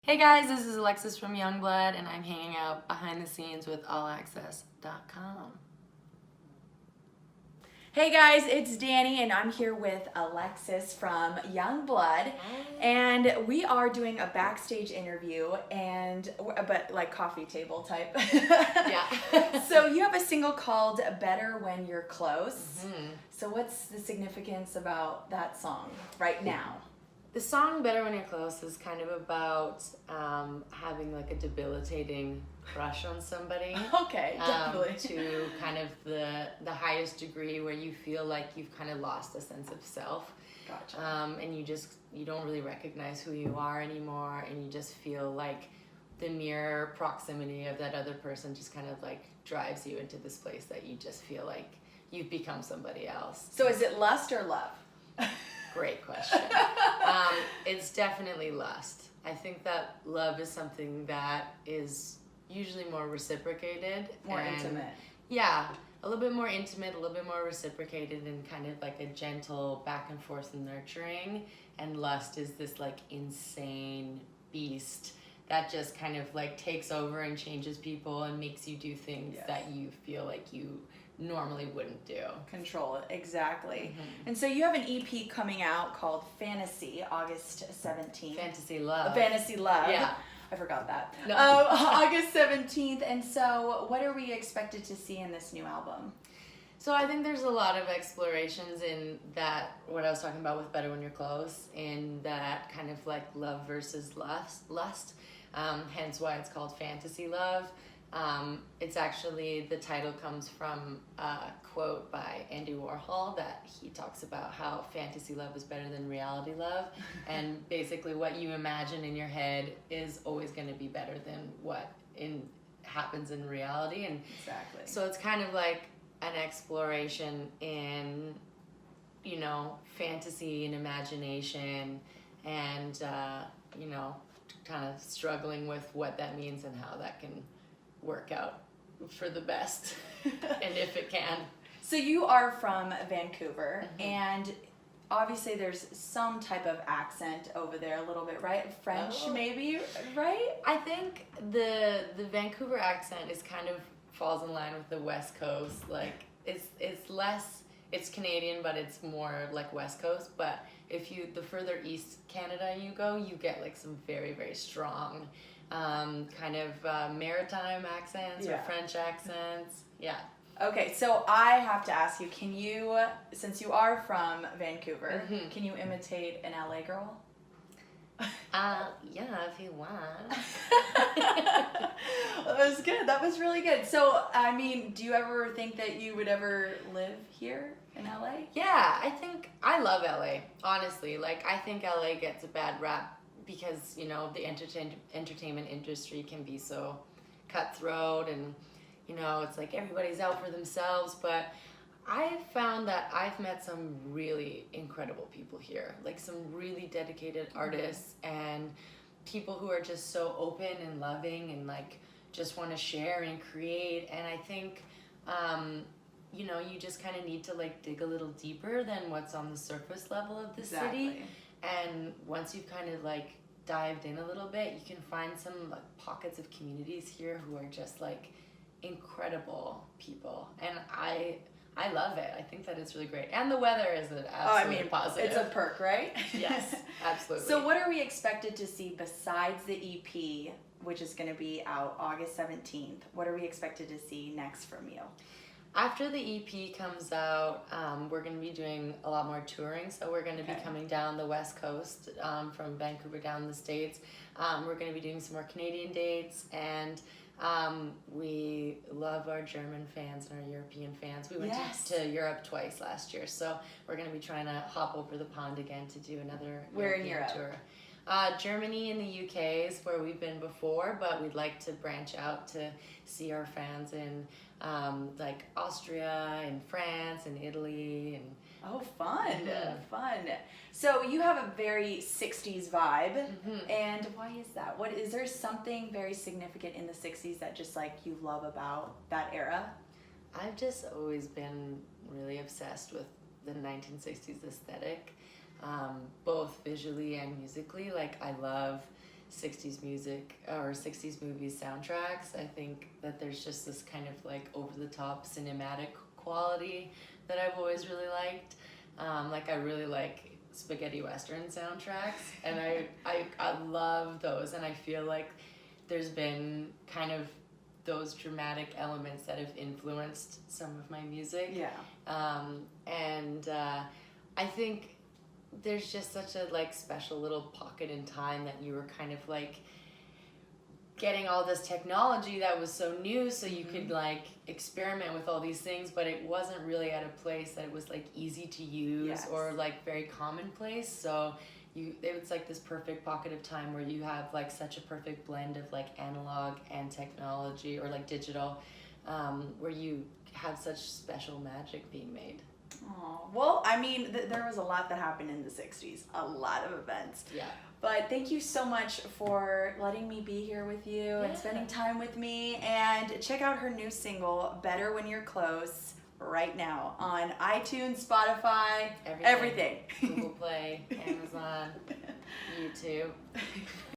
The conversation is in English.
Hey guys, this is Alexis from Youngblood, and I'm hanging out behind the scenes with allaccess.com. Hey guys, it's Dani and I'm here with Alexis from Youngblood. And we are doing a backstage interview but like coffee table type. Yeah. So you have a single called Better When You're Close. Mm-hmm. So what's the significance about that song right now? The song Better When You're Close is kind of about having like a debilitating crush on somebody. Okay, definitely. To kind of the highest degree where you feel like you've kind of lost a sense of self. Gotcha. And you don't really recognize who you are anymore, and you just feel like the mere proximity of that other person just kind of like drives you into this place that you just feel like you've become somebody else. So is it lust or love? Great question. It's definitely lust. I think that love is something that is usually more reciprocated. More intimate. Yeah, a little bit more intimate, a little bit more reciprocated, and kind of like a gentle back and forth and nurturing. And lust is this like insane beast that just kind of like takes over and changes people and makes you do things that you feel like you normally wouldn't do. Control it, exactly. Mm-hmm. And so you have an EP coming out called Fantasy, August 17th. Fantasy love. Fantasy Love. Yeah. I forgot that. No. August 17th. And so what are we expected to see in this new album? So I think there's a lot of explorations in that, what I was talking about with Better When You're Close, in that kind of like love versus lust. Hence why it's called Fantasy Love. It's actually, the title comes from a quote by Andy Warhol that he talks about how fantasy love is better than reality love. And basically what you imagine in your head is always going to be better than what happens in reality. And exactly. So it's kind of like an exploration in, fantasy and imagination and, kind of struggling with what that means and how that can work out for the best, and if it can. So you are from Vancouver, mm-hmm. and obviously there's some type of accent over there a little bit, right? French, maybe, right? I think the Vancouver accent is kind of falls in line with the West Coast. Like it's less, it's Canadian, but it's more like West Coast. But the further east Canada you go, you get like some very, very strong kind of maritime accents or French accents. Yeah. Okay, so I have to ask you, can you, since you are from Vancouver, mm-hmm. can you imitate an LA girl? Yeah, if you want. That was good. That was really good. So, I mean, do you ever think that you would ever live here in LA? Yeah, I think I love LA, honestly. Like, I think LA gets a bad rap because, the entertainment industry can be so cutthroat and, it's like everybody's out for themselves. But I've found that I've met some really incredible people here, like some really dedicated artists and people who are just so open and loving and like just want to share and create. And I think, you just kind of need to like dig a little deeper than what's on the surface level of the city. And once you've kind of like dived in a little bit, you can find some like pockets of communities here who are just like incredible people. And I love it. I think that it's really great. And the weather is an absolute positive. It's a perk, right? Yes, absolutely. So what are we expected to see besides the EP, which is going to be out August 17th? What are we expected to see next from you? After the EP comes out, we're going to be doing a lot more touring. So we're going to be coming down the West Coast, from Vancouver down the States. We're going to be doing some more Canadian dates, and we love our German fans and our European fans. We went to Europe twice last year, so we're going to be trying to hop over the pond again to do another European tour. Germany and the UK is where we've been before, but we'd like to branch out to see our fans in like Austria and France and Italy. And oh, fun. Fun. So you have a very 60s vibe. Mm-hmm. And why is that? Is there something very significant in the 60s that just like you love about that era? I've just always been really obsessed with the 1960s aesthetic, both visually and musically. Like, I love 60s music or 60s movies soundtracks. I think that there's just this kind of like over the top cinematic quality that I've always really liked. Like I really like spaghetti western soundtracks, and I love those, and I feel like there's been kind of those dramatic elements that have influenced some of my music. Yeah. I think there's just such a like special little pocket in time that you were kind of like getting all this technology that was so new, so you could like experiment with all these things, but it wasn't really at a place that it was like easy to use. Yes. Or like very commonplace. So it's like this perfect pocket of time where you have like such a perfect blend of like analog and technology, or like digital, where you have such special magic being made. Oh, well, I mean, there was a lot that happened in the 60s, a lot of events. Yeah. But thank you so much for letting me be here with you and spending time with me. And check out her new single, Better When You're Close, right now on iTunes, Spotify, everything. Google Play, Amazon, YouTube.